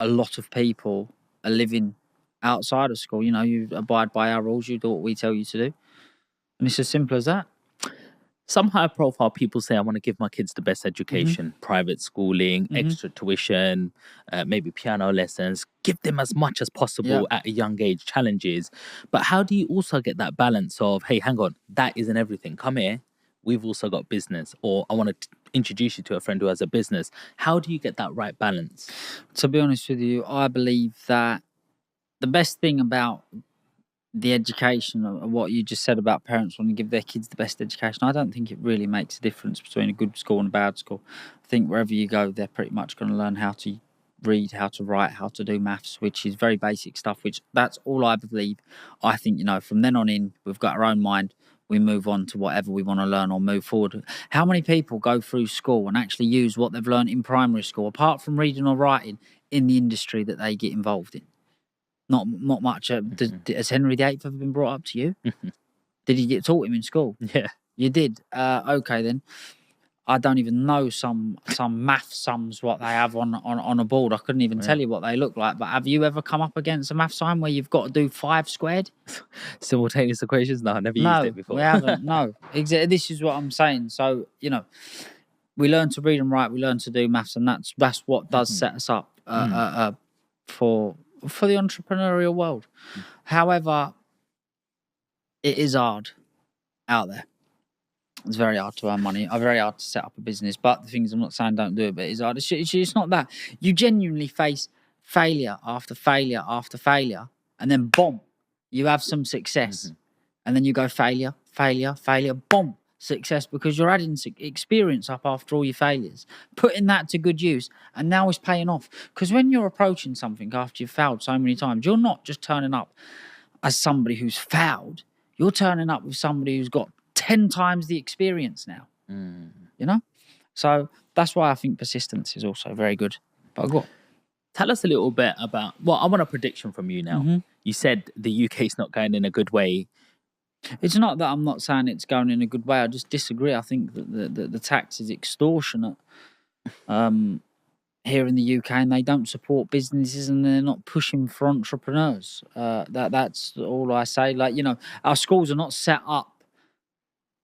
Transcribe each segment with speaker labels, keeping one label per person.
Speaker 1: a lot of people are living outside of school. You know, you abide by our rules, you do what we tell you to do. And it's as simple as that.
Speaker 2: Some high profile people say, I want to give my kids the best education, private schooling, extra tuition, maybe piano lessons, give them as much as possible at a young age, challenges. But how do you also get that balance of, hey, hang on, that isn't everything. Come here. We've also got business, or I want to introduce you to a friend who has a business. How do you get that right balance?
Speaker 1: To be honest with you, I believe that the best thing about the education of what you just said about parents wanting to give their kids the best education, I don't think it really makes a difference between a good school and a bad school. I think wherever you go, they're pretty much going to learn how to read, how to write, how to do maths, which is very basic stuff, which that's all I believe. I think, you know, from then on in, we've got our own mind. We move on to whatever we want to learn or move forward. How many people go through school and actually use what they've learned in primary school, apart from reading or writing, in the industry that they get involved in? Not much. Has Henry VIII ever been brought up to you? Did he get taught him in school?
Speaker 2: Yeah.
Speaker 1: You did? Okay, then. I don't even know some math sums, what they have on a board. I couldn't even tell you what they look like. But have you ever come up against a math sign where you've got to do 5 squared?
Speaker 2: Simultaneous equations? No, I never used it before.
Speaker 1: We haven't. No. Exactly. This is what I'm saying. So, you know, we learn to read and write. We learn to do maths. And that's what does set us up for the entrepreneurial world. However, it is hard out there. It's very hard to earn money. It's very hard to set up a business. But the things, I'm not saying don't do it, but it's hard. It's not that. You genuinely face failure after failure after failure, and then boom, you have some success. And then you go failure, boom, success, because you're adding experience up after all your failures, putting that to good use, and now it's paying off. Because when you're approaching something after you've failed so many times, you're not just turning up as somebody who's failed. You're turning up with somebody who's got 10 times the experience now. You know? So that's why I think persistence is also very good. But go on.
Speaker 2: Tell us a little bit about, well, I want a prediction from you now. You said the UK's not going in a good way.
Speaker 1: It's not that I'm not saying it's going in a good way. I just disagree. I think that the tax is extortionate here in the UK, and they don't support businesses, and they're not pushing for entrepreneurs. That's all I say. Like, you know, our schools are not set up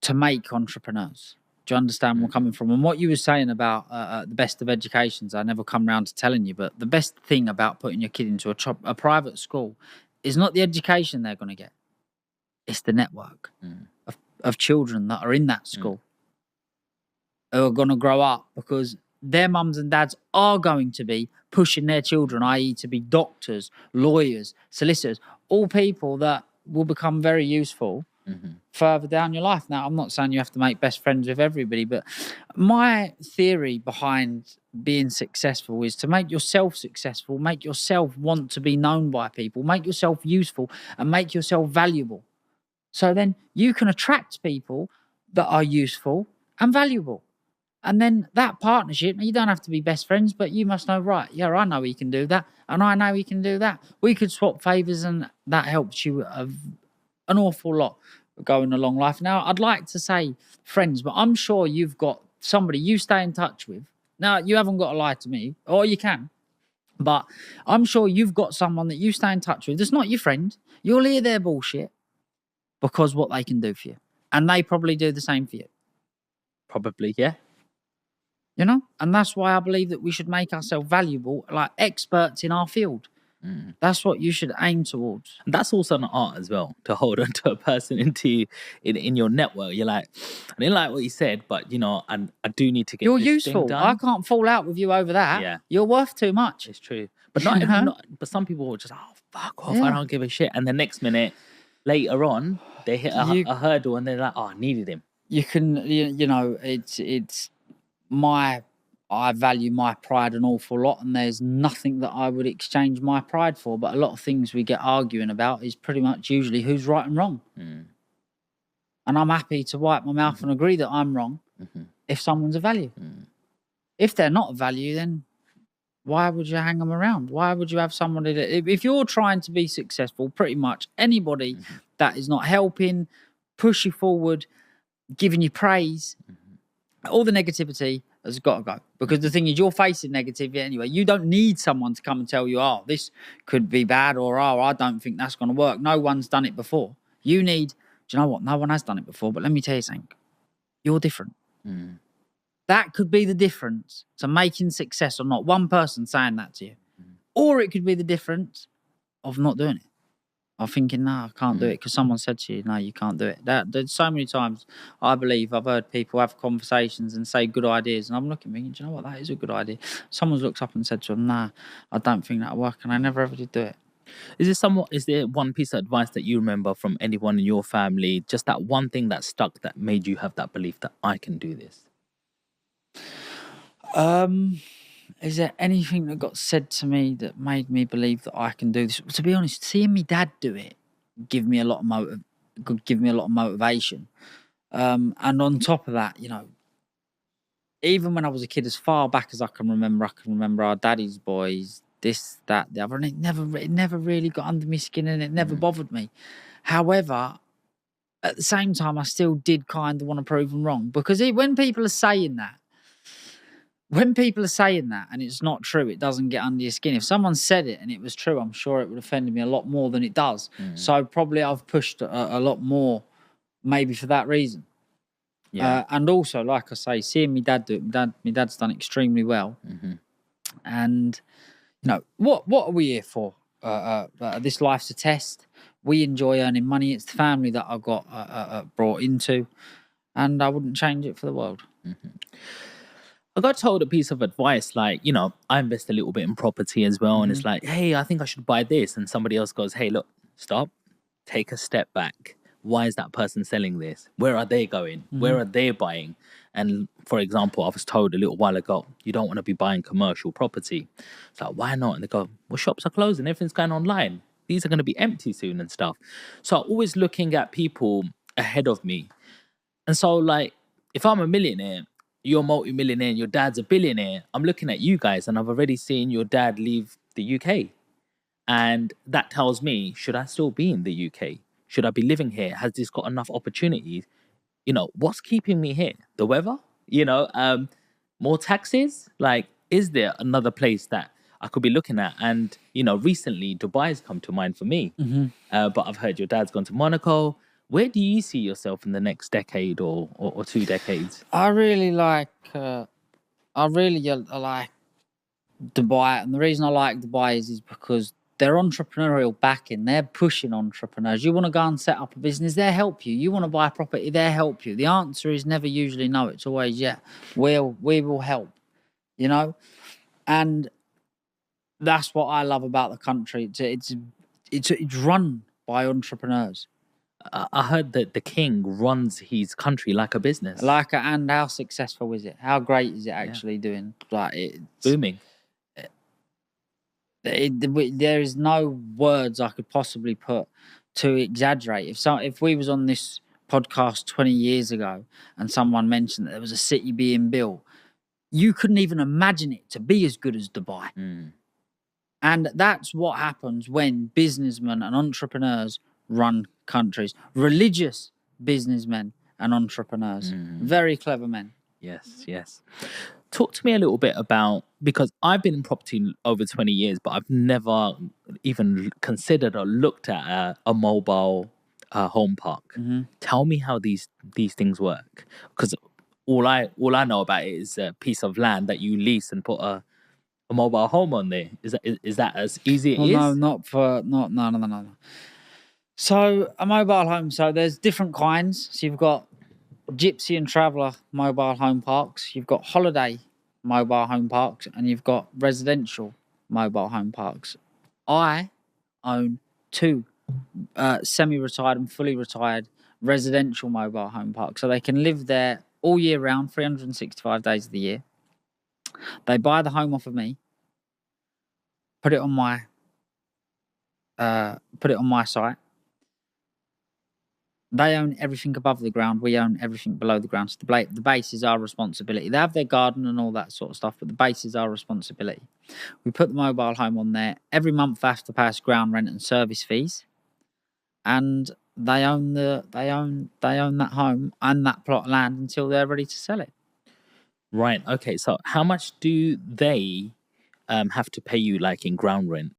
Speaker 1: to make entrepreneurs. Do you understand where I'm coming from? And what you were saying about the best of educations, I never come round to telling you, but the best thing about putting your kid into a private school is not the education they're going to get. It's the network of children that are in that school who are going to grow up, because their mums and dads are going to be pushing their children, i.e. to be doctors, lawyers, solicitors, all people that will become very useful further down your life. Now, I'm not saying you have to make best friends with everybody, but my theory behind being successful is to make yourself successful, make yourself want to be known by people, make yourself useful, and make yourself valuable. So then you can attract people that are useful and valuable. And then that partnership, you don't have to be best friends, but you must know, right, yeah, I know he can do that, and I know he can do that. We could swap favours, and that helps you an awful lot going along life. Now, I'd like to say friends, but I'm sure you've got somebody you stay in touch with. Now, you haven't got to lie to me, or you can, but I'm sure you've got someone that you stay in touch with that's not your friend. You'll hear their bullshit because what they can do for you. And they probably do the same for you.
Speaker 2: Probably, yeah.
Speaker 1: You know? And that's why I believe that we should make ourselves valuable, like experts in our field. That's what you should aim towards.
Speaker 2: And that's also an art as well, to hold on to a person in your network. You're like, I didn't like what you said, but, you know, I do need to get
Speaker 1: You're
Speaker 2: this
Speaker 1: useful.
Speaker 2: thing done.
Speaker 1: I can't fall out with you over that.
Speaker 2: Yeah.
Speaker 1: You're worth too much.
Speaker 2: It's true. But but some people will just, oh, fuck off, I don't give a shit. And the next minute, later on, they hit a hurdle and they're like, oh, I needed him.
Speaker 1: You can, you know, it's I value my pride an awful lot, and there's nothing that I would exchange my pride for. But a lot of things we get arguing about is pretty much usually who's right and wrong. And I'm happy to wipe my mouth and agree that I'm wrong if someone's a value. If they're not a value, then why would you hang them around? Why would you have somebody that, if you're trying to be successful, pretty much anybody that is not helping, push you forward, giving you praise, all the negativity, has got to go. Because the thing is, you're facing negativity anyway. You don't need someone to come and tell you, oh, this could be bad, or oh, I don't think that's going to work. No one's done it before. You need, do you know what? No one has done it before, but let me tell you something. You're different. That could be the difference to making success or not. One person saying that to you. Or it could be the difference of not doing it. Of thinking, no, I can't do it because someone said to you, no, you can't do it. There's so many times I believe I've heard people have conversations and say good ideas, and I'm looking thinking, do you know what, that is a good idea. Someone's looked up and said to them, nah, I don't think that'll work, and I never ever did do it.
Speaker 2: Is there one piece of advice that you remember from anyone in your family, just that one thing that stuck that made you have that belief that I can do this?
Speaker 1: Is there anything that got said to me that made me believe that I can do this? To be honest, seeing me dad do it give me a lot of motivation. And on top of that, you know, even when I was a kid, as far back as I can remember our daddy's boys, this, that, the other, and it never really got under my skin, and it never bothered me. However, at the same time, I still did kind of want to prove them wrong, because when people are saying that, and it's not true, it doesn't get under your skin. If someone said it and it was true, I'm sure it would offend me a lot more than it does. So probably I've pushed a lot more, maybe for that reason. Yeah. And also, like I say, seeing my dad do it, my dad's done extremely well. And, you know, what are we here for? This life's a test. We enjoy earning money. It's the family that I got brought into, and I wouldn't change it for the world.
Speaker 2: I got told a piece of advice, like, you know, I invest a little bit in property as well. And it's like, hey, I think I should buy this. And somebody else goes, hey, look, stop, take a step back. Why is that person selling this? Where are they going? Where are they buying? And for example, I was told a little while ago, you don't want to be buying commercial property. It's like, why not? And they go, well, shops are closing. Everything's going online. These are going to be empty soon and stuff. So I'm always looking at people ahead of me. And so, like, if I'm a millionaire, you're a multi-millionaire and your dad's a billionaire, I'm looking at you guys and I've already seen your dad leave the UK. And that tells me, should I still be in the UK? Should I be living here? Has this got enough opportunities? You know, what's keeping me here? The weather? You know, more taxes? Like, is there another place that I could be looking at? And, you know, recently Dubai's come to mind for me. But I've heard your dad's gone to Monaco. Where do you see yourself in the next decade or 2 decades?
Speaker 1: I really like Dubai, and the reason I like Dubai is because they're entrepreneurial backing. They're pushing entrepreneurs. You want to go and set up a business, they'll help you. You want to buy a property, they'll help you. The answer is never usually no. It's always yeah. We will help. You know, and that's what I love about the country. It's run by entrepreneurs.
Speaker 2: I heard that the king runs his country like a business.
Speaker 1: And how successful is it? How great is it actually doing? Like, it's
Speaker 2: booming.
Speaker 1: There is no words I could possibly put to exaggerate. If we was on this podcast 20 years ago and someone mentioned that there was a city being built, you couldn't even imagine it to be as good as Dubai. And that's what happens when businessmen and entrepreneurs run countries. Religious businessmen and entrepreneurs. Very clever men.
Speaker 2: Yes. Talk to me a little bit about, because I've been in property over 20 years, but I've never even considered or looked at a mobile home park. Tell me how these things work. Because all I know about it is a piece of land that you lease and put a mobile home on there. Is that as easy as it is?
Speaker 1: No. So a mobile home, so there's different kinds. So you've got Gypsy and Traveller mobile home parks, you've got holiday mobile home parks, and you've got residential mobile home parks. I own 2 semi-retired and fully retired residential mobile home parks. So they can live there all year round, 365 days of the year. They buy the home off of me, put it on my site. They own everything above the ground. We own everything below the ground. So the base is our responsibility. They have their garden and all that sort of stuff, but the base is our responsibility. We put the mobile home on there. Every month they have to pay us ground rent and service fees, and they own that home and that plot of land until they're ready to sell it.
Speaker 2: Right. Okay. So how much do they have to pay you, like in ground rent?